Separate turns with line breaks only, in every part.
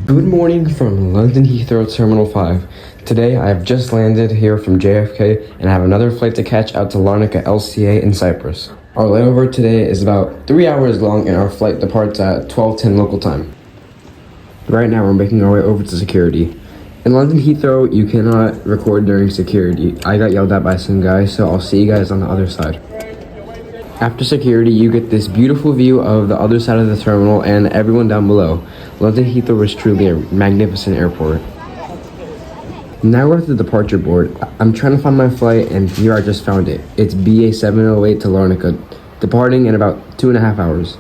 Good morning from London Heathrow Terminal 5. Today I have just landed here from JFK and I have another flight to catch out to LHR-LCA in Cyprus. Our layover today is about 3 hours long and our flight departs at 12:10 local time. Right now we're making our way over to security. In London Heathrow, you cannot record during security. I got yelled at by some guys, so I'll see you guys on the other side. After security, you get this beautiful view of the other side of the terminal and everyone down below. London Heathrow is truly a magnificent airport. Now we're at the departure board. I'm trying to find my flight and here I just found it. It's BA 708 to Larnaca, departing in about 2.5 hours.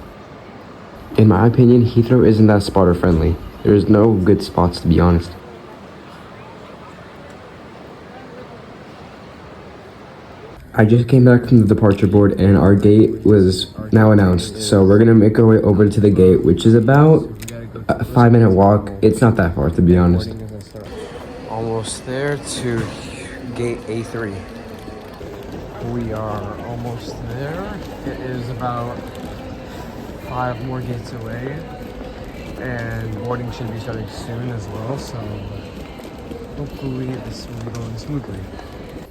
In my opinion, Heathrow isn't that spotter friendly. There's no good spots, to be honest. I just came back from the departure board and our gate was now announced. So we're gonna make our way over to the gate, which is about a 5-minute walk. It's not that far, to be honest. Almost there to gate A3. We are almost there. It is about 5 more gates away. And boarding should be starting soon as well. So hopefully this will be going smoothly.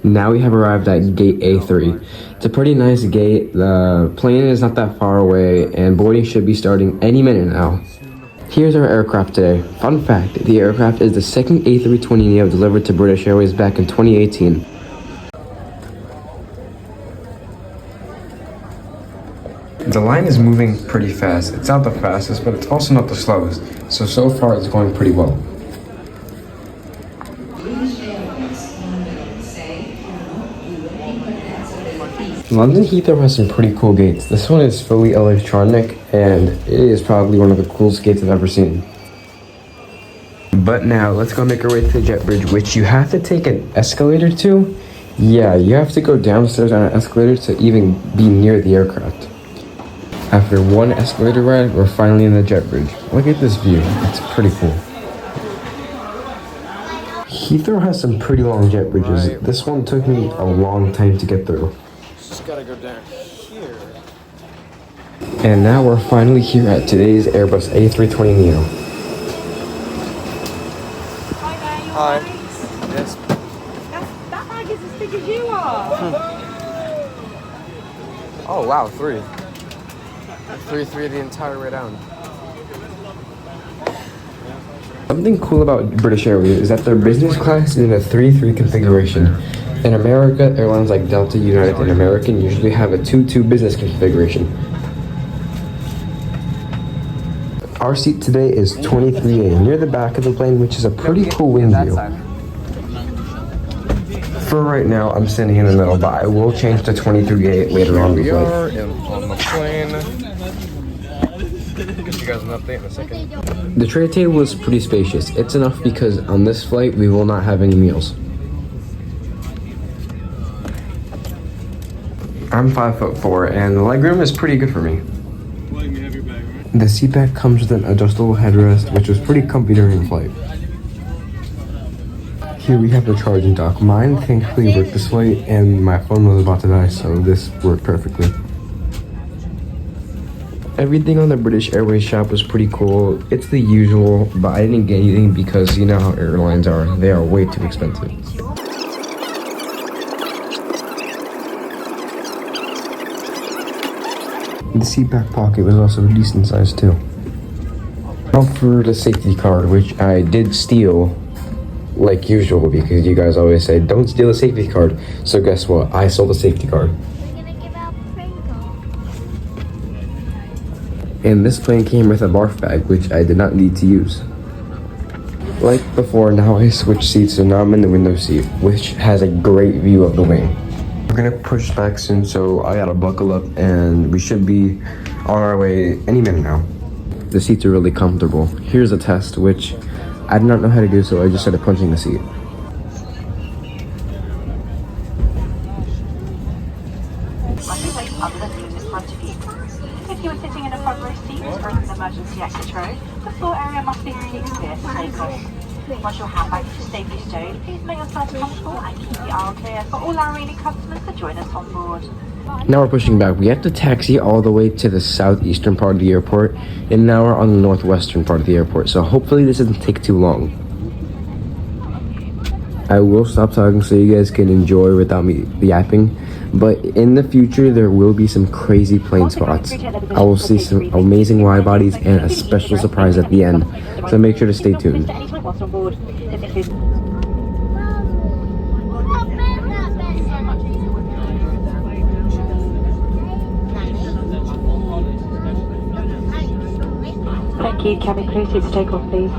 Now we have arrived at gate A3. It's a pretty nice gate. The plane is not that far away and boarding should be starting any minute now. Here's our aircraft today. Fun fact, the aircraft is the second A320Neo delivered to British Airways back in 2018. The line is moving pretty fast. It's not the fastest, but it's also not the slowest. So far it's going pretty well. London Heathrow has some pretty cool gates. This one is fully electronic and it is probably one of the coolest gates I've ever seen. But now let's go make our way to the jet bridge, which you have to take an escalator to. Yeah, you have to go downstairs on an escalator to even be near the aircraft. After one escalator ride, we're finally in the jet bridge. Look at this view, it's pretty cool. Heathrow has some pretty long jet bridges. This one took me a long time to get through.
Just gotta go down here.
And now we're finally here at today's Airbus A320Neo.
Hi. Yes.
That bag is as big as you are.
Oh wow, 3 the entire way down.
Something cool about British Airways is that their business class is in a 3-3 configuration. In America, airlines like Delta, United, and American usually have a 2-2 business configuration. Our seat today is 23A, near the back of the plane, which is a pretty cool wind view. For right now, I'm standing in the middle, but I will change to 23A later on.
We are on the plane. Give you guys an update in a second.
The tray table is pretty spacious. It's enough because on this flight, we will not have any meals. I'm 5'4" and the legroom is pretty good for me. The seat back comes with an adjustable headrest, which was pretty comfy during flight. Here we have the charging dock. Mine thankfully worked this way and my phone was about to die, so this worked perfectly. Everything on the British Airways shop was pretty cool. It's the usual, but I didn't get anything because you know how airlines are. They are way too expensive. The seat back pocket was also decent size too. Offered the safety card, which I did steal like usual because you guys always say don't steal a safety card. So guess what? I stole the safety card. And this plane came with a barf bag, which I did not need to use. Like before, now I switched seats, so now I'm in the window seat, which has a great view of the wing. We're gonna push back soon, so I gotta buckle up and we should be on our way any minute now. The seats are really comfortable. Here's a test, which I did not know how to do, so I just started punching the seat.
If you are sitting in a front row seat or an emergency exit row, the floor area must be completely clear for takeoff. Once your handbags are safely stowed, please make yourself comfortable and keep the aisle clear for all our remaining customers to join us on board.
Now we're pushing back. We have to taxi all the way to the southeastern part of the airport, and now we're on the northwestern part of the airport, so hopefully this doesn't take too long. I will stop talking so you guys can enjoy without me yapping, but in the future there will be some crazy plane spots. I will see some amazing wide bodies and a special surprise at the end, so make sure to stay tuned.
Thank you. Cabin crew, to take off, please.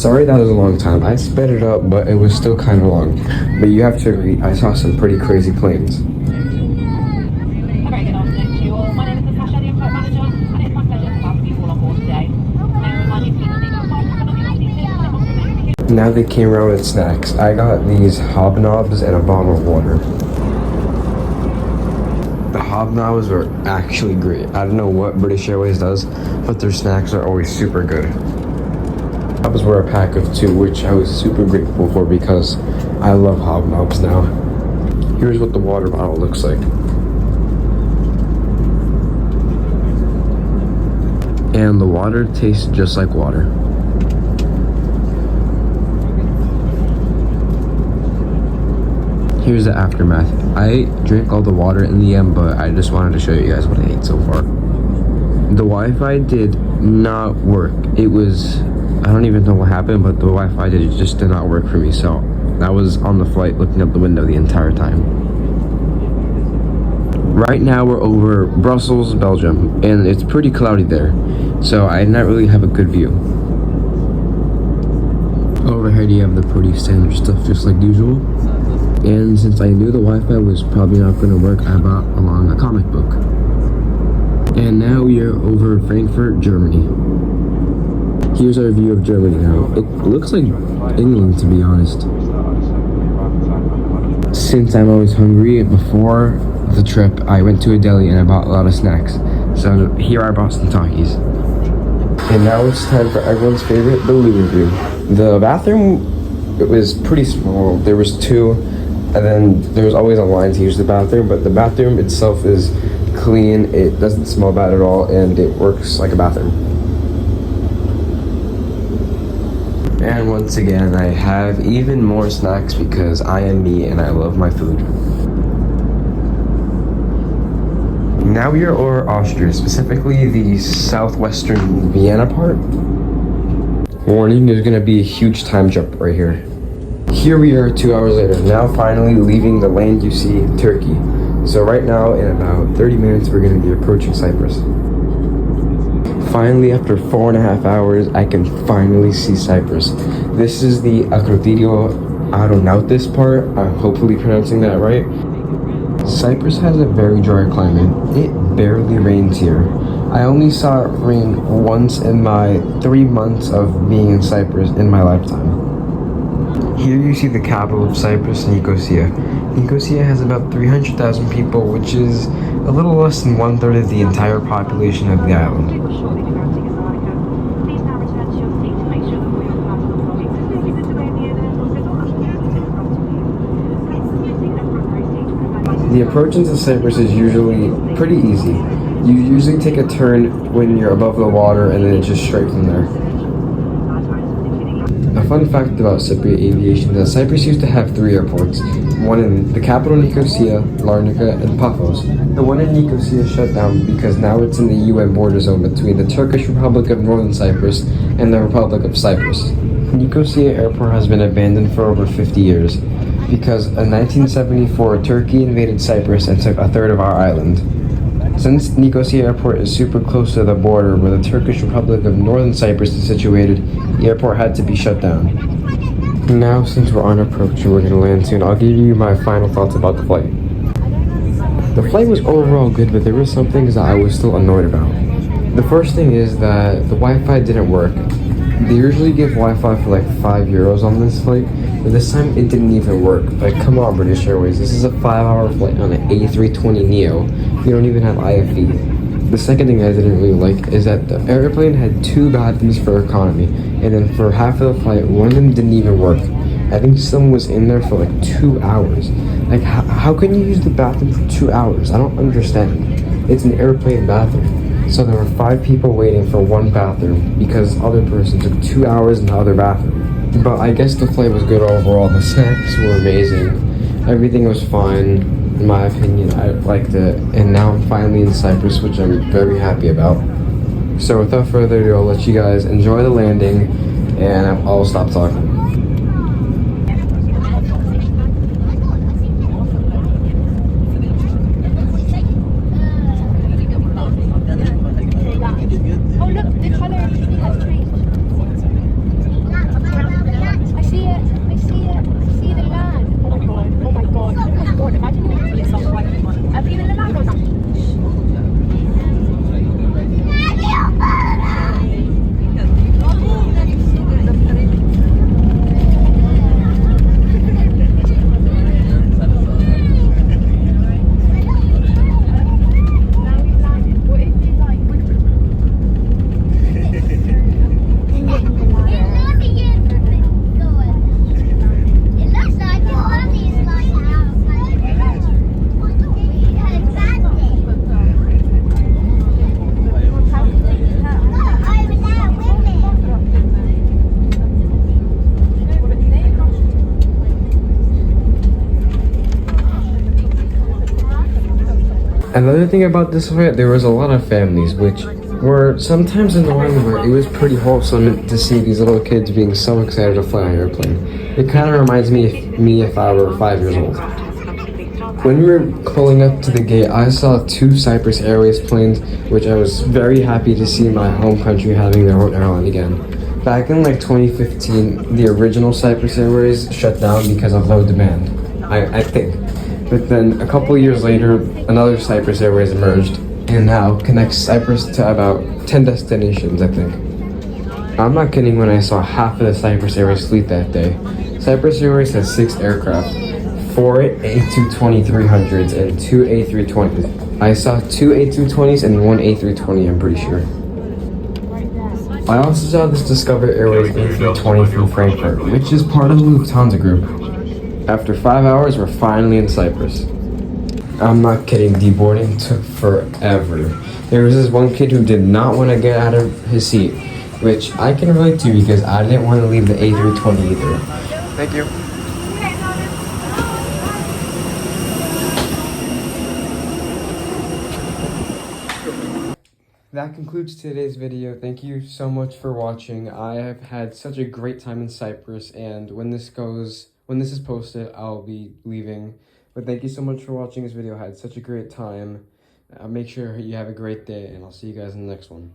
Sorry that was a long time. I sped it up, but it was still kind of long. But you have to agree, I saw some pretty crazy planes.
A very good afternoon to you all. My name is Natasha, the Info Manager, and it's my pleasure to welcome you all on board today. May I remind you, please, that you can find on your seats.
Now they came around with snacks. I got these hobnobs and a bottle of water. The hobnobs were actually great. I don't know what British Airways does, but their snacks are always super good. Hobnobs were a pack of 2, which I was super grateful for because I love hobnobs now. Here's what the water bottle looks like. And the water tastes just like water. Here's the aftermath. I drank all the water in the end, but I just wanted to show you guys what I ate so far. The Wi-Fi did not work. It was, I don't even know what happened, but the Wi-Fi just did not work for me. So I was on the flight looking out the window the entire time. Right now we're over Brussels, Belgium, and it's pretty cloudy there. So I did not really have a good view. Overhead you have the pretty standard stuff just like usual. And since I knew the Wi-Fi was probably not going to work, I brought along a comic book. And now we are over Frankfurt, Germany. Here's our view of Germany now. It looks like England, to be honest. Since I'm always hungry, before the trip, I went to a deli and I bought a lot of snacks. So here I bought some Takis. And now it's time for everyone's favorite, the loo review. The bathroom, it was pretty small. There was 2. And then there's always a line to use the bathroom, but the bathroom itself is clean, it doesn't smell bad at all, and it works like a bathroom. And once again, I have even more snacks because I am me and I love my food. Now we are over Austria, specifically the southwestern Vienna part. Warning, there's gonna be a huge time jump right here. Here we are 2 hours later, now finally leaving the land you see, Turkey. So right now, in about 30 minutes, we're going to be approaching Cyprus. Finally, after 4.5 hours, I can finally see Cyprus. This is the Akrotirio Aeronautis part, I'm hopefully pronouncing that right. Cyprus has a very dry climate. It barely rains here. I only saw it rain once in my 3 months of being in Cyprus in my lifetime. Here you see the capital of Cyprus, Nicosia. Nicosia has about 300,000 people, which is a little less than 1/3 of the entire population of the island. The approach into Cyprus is usually pretty easy. You usually take a turn when you're above the water and then it's just straight from there. A fun fact about Cypriot aviation is that Cyprus used to have 3 airports, one in the capital Nicosia, Larnaca, and Paphos. The one in Nicosia shut down because now it's in the UN border zone between the Turkish Republic of Northern Cyprus and the Republic of Cyprus. Nicosia Airport has been abandoned for over 50 years because in 1974 Turkey invaded Cyprus and took 1/3 of our island. Since Nicosia Airport is super close to the border where the Turkish Republic of Northern Cyprus is situated, the airport had to be shut down. Now, since we're on approach and we're going to land soon, I'll give you my final thoughts about the flight. The flight was overall good, but there were some things that I was still annoyed about. The first thing is that the Wi-Fi didn't work. They usually give Wi-Fi for like €5 on this flight, but this time it didn't even work. Like, come on, British Airways, this is a 5-hour flight on an A320Neo. You don't even have IFE. The second thing I didn't really like is that the airplane had 2 bathrooms for economy, and then for half of the flight, one of them didn't even work. I think someone was in there for like 2 hours. Like, how can you use the bathroom for 2 hours? I don't understand. It's an airplane bathroom. So there were 5 people waiting for one bathroom because the other person took 2 hours in the other bathroom. But I guess the flight was good overall. The snacks were amazing. Everything was fine. In my opinion, I liked it. And now I'm finally in Cyprus, which I'm very happy about. So without further ado, I'll let you guys enjoy the landing and I'll stop talking. Another thing about this flight, there was a lot of families, which were sometimes annoying, but it was pretty wholesome to see these little kids being so excited to fly on an airplane. It kind of reminds me if I were 5 years old. When we were pulling up to the gate, I saw 2 Cyprus Airways planes, which I was very happy to see my home country having their own airline again. Back in like 2015, the original Cyprus Airways shut down because of low demand, I think. But then a couple years later, another Cyprus Airways emerged and now connects Cyprus to about 10 destinations, I think. I'm not kidding when I saw half of the Cyprus Airways fleet that day. Cyprus Airways has 6 aircraft, 4 A220-300s and 2 A320s. I saw 2 A220s and 1 A320, I'm pretty sure. I also saw this Discover Airways A320 from Frankfurt, which is part of the Lufthansa group. After 5 hours, we're finally in Cyprus. I'm not kidding, deboarding took forever. There was this one kid who did not want to get out of his seat, which I can relate to because I didn't want to leave the A320 either.
Thank you.
That concludes today's video. Thank you so much for watching. I have had such a great time in Cyprus, and when this is posted, I'll be leaving. But thank you so much for watching this video. I had such a great time. Make sure you have a great day, and I'll see you guys in the next one.